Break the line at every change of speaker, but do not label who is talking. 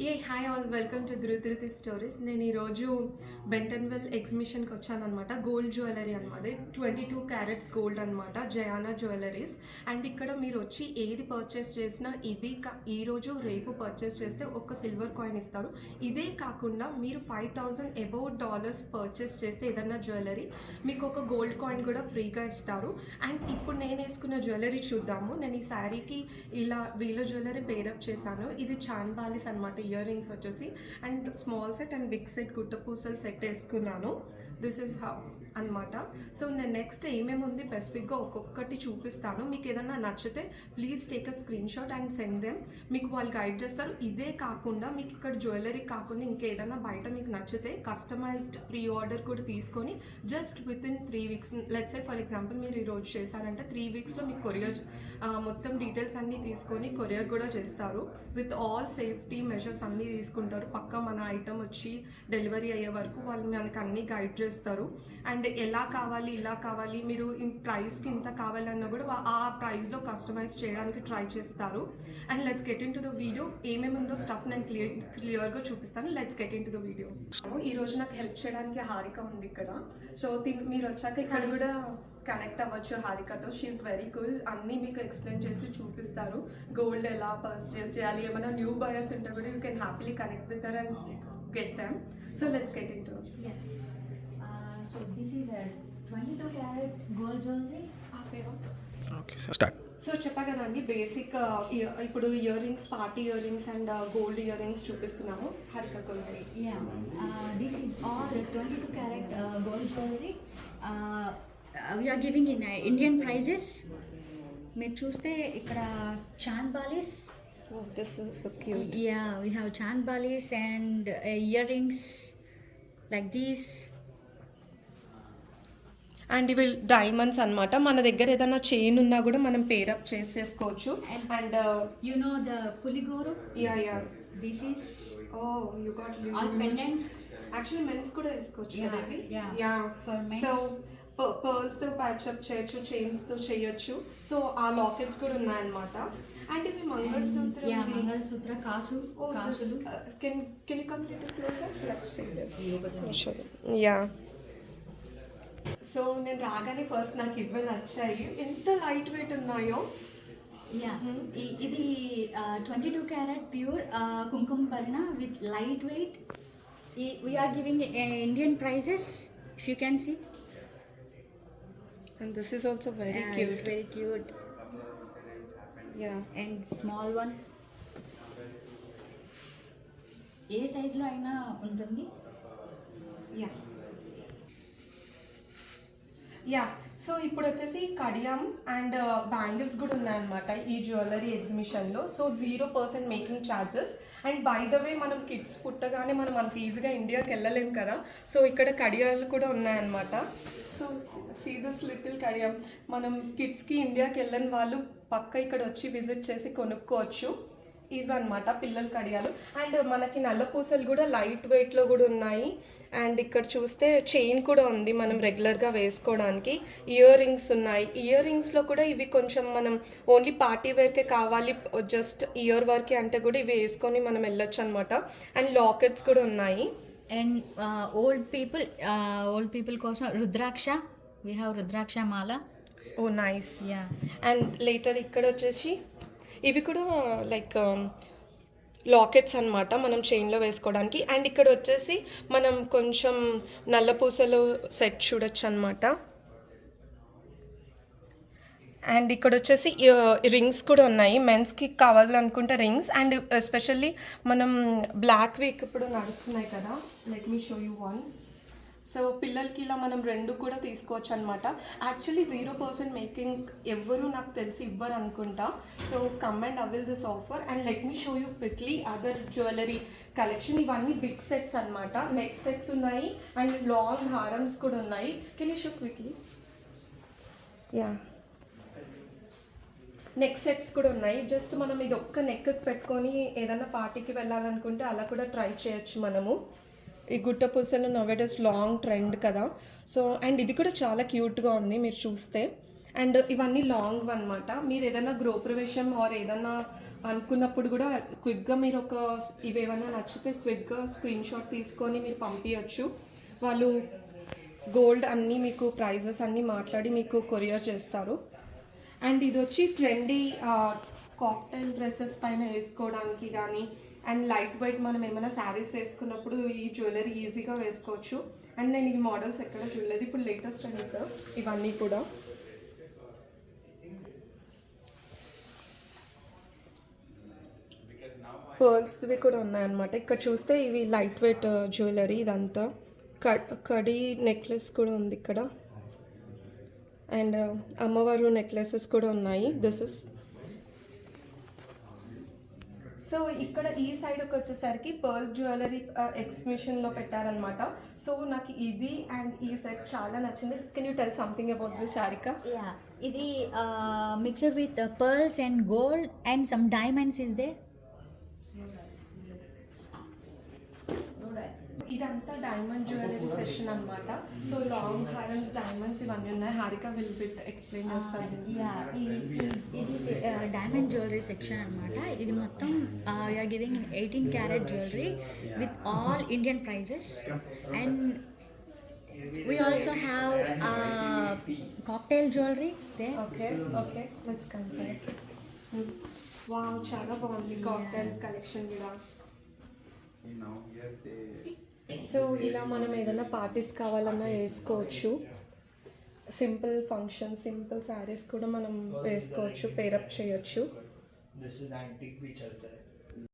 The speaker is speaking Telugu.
A hi all welcome to ధృతి స్టోరీస్. నేను ఈరోజు బెంటన్వెల్ ఎగ్జిబిషన్కి వచ్చాను అనమాట. గోల్డ్ జ్యువెలరీ అనమాట, 22 క్యారెట్స్ గోల్డ్ అనమాట, జయానా జ్యువెలరీస్. అండ్ ఇక్కడ మీరు వచ్చి ఏది పర్చేస్ చేసినా ఇది ఈరోజు రేపు పర్చేస్ చేస్తే ఒక సిల్వర్ కాయిన్ ఇస్తాడు. ఇదే కాకుండా మీరు $5,000 పర్చేస్ చేస్తే ఏదన్నా జ్యువెలరీ మీకు ఒక గోల్డ్ కాయిన్ కూడా ఫ్రీగా ఇస్తారు. అండ్ ఇప్పుడు నేను వేసుకున్న జ్యువెలరీ చూద్దాము. నేను ఈ శారీకి ఇలా వీళ్ళ జ్యువెలరీ పేరప్ చేశాను. ఇది చాన్బాలిస్ అనమాట, ఇయర్ రింగ్స్ వచ్చేసి. And small set and big set గుట్టపూసలు సెట్ వేసుకున్నాను. దిస్ ఈస్ హౌ అనమాట. సో నేను నెక్స్ట్ ఏమేమి ఉంది స్పెసిఫిక్గా ఒక్కొక్కటి చూపిస్తాను. మీకు ఏదైనా నచ్చితే please take a screenshot and send them. మీకు వాళ్ళు గైడ్ చేస్తారు. ఇదే కాకుండా మీకు ఇక్కడ జ్యువెలరీ కాకుండా ఇంకేదైనా బయట మీకు నచ్చితే కస్టమైజ్డ్ ప్రీ ఆర్డర్ కూడా తీసుకొని just with in 3 weeks, let's say for example మీరు ఈరోజు చేశారంటే 3 weeksలో మీకు కొరియర్ మొత్తం డీటెయిల్స్ అన్నీ తీసుకొని కొరియర్ కూడా చేస్తారు. విత్ ఆల్ సేఫ్టీ మెజర్స్ అన్నీ తీసుకుంటారు. పక్కా మన ఐటమ్ వచ్చి డెలివరీ అయ్యే వరకు వాళ్ళు మనకు అన్నీ గైడ్ చేస్తారు. అండ్ ఎలా కావాలి ఇలా కావాలి, మీరు ప్రైస్కి ఇంత కావాలన్నా కూడా ఆ ప్రైస్లో కస్టమైజ్ చేయడానికి ట్రై చేస్తారు. And let's get in to the video. ఏమేమి ఉందో స్టఫ్ నేను క్లియర్గా చూపిస్తాను. Let's get in to the video. ఈరోజు నాకు హెల్ప్ చేయడానికి హారిక ఉంది ఇక్కడ. సో మీరు వచ్చాక ఇక్కడ కూడా కనెక్ట్ అవ్వచ్చు హారికతో. She is very cool. అన్నీ మీకు ఎక్స్ప్లెయిన్ చేసి చూపిస్తారు. గోల్డ్ ఎలా పర్చేస్ చేయాలి, ఏమైనా న్యూ బయర్స్ ఉంటే కూడా you can happily connect with their and get them. So let's get in to
So this is a 22 carat gold jewelry.
Okay, so start.
So చెప్పా కదండి, బేసిక్ ఇప్పుడు ear rings, party ear rings and gold ear rings చూపిస్తున్నాము. హారిక కొల్లాయి.
Yeah, this is all 22 carat gold jewelry. We are giving in Indian prices. మీరు చూస్తే ఇక్కడ chandbalis.
Oh, this is so cute.
Yeah, we have chandbalis and earrings like these.
And ఇవి డైమండ్స్ అనమాట. మన దగ్గర ఏదైనా చైన్ ఉన్నా కూడా మనం పేరప్ చేసేసుకోవచ్చు. అండ్
you know the పులిగోరు.
Yeah
This is
you got
all pendants.
Actually men's కూడా వేసుకోవచ్చు
Yeah,
కదా ఇవి.
yeah.
Yeah
For men's.
So పర్ల్స్తో ప్యాచప్ చేయొచ్చు, చైన్స్తో చేయొచ్చు. సో ఆ లాకెట్స్ కూడా ఉన్నాయన్నమాట. అండ్ ఇవి మంగళసూత్రం.
Yeah, మంగళసూత్ర కాసు. కాసులు.
Can you come a little closer? Let's see this. Yeah. So నేను రాగానే ఫస్ట్ నాకు ఇవే నచ్చాయి. ఎంత లైట్ వెయిట్ ఉన్నాయో.
యా, ఇది 22 క్యారెట్ ప్యూర్ కుంకుమ భరణ with light weight. We're giving Indian prices, if you can see.
And this is also very
It's
cute.
very cute.
Yeah.
And small one. ఏ సైజులో అయినా ఉంటుంది.
యా యా సో ఇప్పుడు వచ్చేసి కడియం అండ్ బ్యాంగిల్స్ కూడా ఉన్నాయన్నమాట ఈ జ్యువెలరీ ఎగ్జిబిషన్లో. So 0% making charges. And by the way మనం కిడ్స్ పుట్టగానే మనం అంత ఈజీగా ఇండియాకి వెళ్ళలేం కదా. సో ఇక్కడ కడియాలు కూడా ఉన్నాయన్నమాట. సో సీ దిస్ లిటిల్ కడియం. మనం కిడ్స్కి ఇండియాకి వెళ్ళని వాళ్ళు పక్క ఇక్కడ వచ్చి విజిట్ చేసి కొనుక్కోవచ్చు. ఇవన్నమాట పిల్లల కడియాలు. అండ్ మనకి నల్ల పూసలు కూడా లైట్ వెయిట్లో కూడా ఉన్నాయి. అండ్ ఇక్కడ చూస్తే చైన్ కూడా ఉంది మనం రెగ్యులర్గా వేసుకోవడానికి. ఇయర్ రింగ్స్ ఉన్నాయి. ఇయర్ రింగ్స్లో కూడా ఇవి కొంచెం మనం ఓన్లీ పార్టీ వేర్కే కావాలి, జస్ట్ ఇయర్ వరకే అంటే కూడా ఇవి వేసుకొని మనం వెళ్ళొచ్చు అనమాట. అండ్ లాకెట్స్ కూడా ఉన్నాయి.
అండ్ ఓల్డ్ పీపుల్ కోసం rudraksha. We have rudraksha mala.
Oh nice.
Yeah.
And later ఇక్కడ వచ్చేసి ఇవి కూడా లైక్ లాకెట్స్ అనమాట మనం చైన్లో వేసుకోవడానికి. అండ్ ఇక్కడ వచ్చేసి మనం కొంచెం నల్ల పూసలు సెట్ చూడొచ్చు అనమాట. అండ్ ఇక్కడ వచ్చేసి రింగ్స్ కూడా ఉన్నాయి. మెన్స్కి కావాలనుకుంటే రింగ్స్. అండ్ ఎస్పెషల్లీ మనం బ్లాక్ వీక్ ఇప్పుడు నడుస్తున్నాయి కదా. Let me show you one. So పిల్లలకి ఇలా మనం రెండు కూడా తీసుకోవచ్చు అనమాట. యాక్చువల్లీ 0% మేకింగ్ ఎవ్వరూ నాకు తెలిసి ఇవ్వరు అనుకుంటా. So come and avail this offer. And let me show you quickly other jewellery collection. ఇవన్నీ బిగ్ సెట్స్ అనమాట. నెక్ సెట్స్ ఉన్నాయి అండ్ లాంగ్ హారమ్స్ కూడా ఉన్నాయి. Can you show quickly? Yeah, neck sets కూడా ఉన్నాయి. జస్ట్ మనం ఇది ఒక్క నెక్ పెట్టుకొని ఏదైనా పార్టీకి వెళ్ళాలనుకుంటే అలా కూడా ట్రై చేయొచ్చు మనము. ఈ గుట్ట పూసలు నవేడేస్ లాంగ్ ట్రెండ్ కదా. సో అండ్ ఇది కూడా చాలా క్యూట్గా ఉంది మీరు చూస్తే. అండ్ ఇవన్నీ లాంగ్ అనమాట. మీరు ఏదైనా గృహప్రవేశం ఆర్ ఏదైనా అనుకున్నప్పుడు కూడా క్విక్గా మీరు ఇవేమైనా నచ్చితే క్విక్గా స్క్రీన్ షాట్ తీసుకొని మీరు పంపించచ్చు. వాళ్ళు గోల్డ్ అన్నీ మీకు ప్రైజెస్ అన్నీ మాట్లాడి మీకు కొరియర్ చేస్తారు. అండ్ ఇది వచ్చి ట్రెండీ కాక్టైల్ డ్రెస్సెస్ పైన వేసుకోవడానికి కానీ అండ్ లైట్ వెయిట్ మనం ఏమైనా శారీస్ వేసుకున్నప్పుడు ఈ జ్యువెలరీ ఈజీగా వేసుకోవచ్చు. అండ్ నేను ఈ మోడల్స్ ఎక్కడ చూడలేదు, ఇప్పుడు లేటెస్ట్ ట్రెండ్స్ ఇవన్నీ కూడా. పర్ల్స్వి కూడా ఉన్నాయన్నమాట. ఇక్కడ చూస్తే ఇవి లైట్ వెయిట్ జ్యువెలరీ ఇదంతా. కడి నెక్లెస్ కూడా ఉంది ఇక్కడ. అండ్ అమ్మవారు నెక్లెసెస్ కూడా ఉన్నాయి. దిస్ ఇస్ సో ఇక్కడ ఈ సైడ్కి వచ్చేసరికి పర్ల్ జ్యువెలరీ ఎగ్జిబిషన్లో పెట్టారనమాట. సో నాకు ఇది అండ్ ఈ సెట్ చాలా నచ్చింది. Can you tell something about this Sarika?
Yeah, ఇది mixed with pearls and gold and some diamonds is there.
ఇదంతా డైమండ్ జ్యువెలరీ సెషన్ అనమాట. సో లాంగ్ హారన్స్ డైమండ్స్ ఇవన్నీ ఉన్నాయి. హారిక విల్ బిట్ ఎక్స్ప్లెయిన్ చేస్తాను.
ఇది డైమండ్ జ్యువెలరీ సెక్షన్ అనమాట. ఇది మొత్తం we're giving in 18 carat jewellery with all Indian prices. And we also have cocktail jewelry there.
Okay let's compare. Wow, చాలా బాగుంది కాక్టైల్ కలెక్షన్ కూడా. సో ఇలా మనం ఏదైనా పార్టీస్ కావాలన్నా వేసుకోవచ్చు. సింపుల్ ఫంక్షన్, సింపుల్ శారీస్ కూడా మనం వేసుకోవచ్చు, పేరప్ చేయొచ్చు.
This is antique भी चलता है.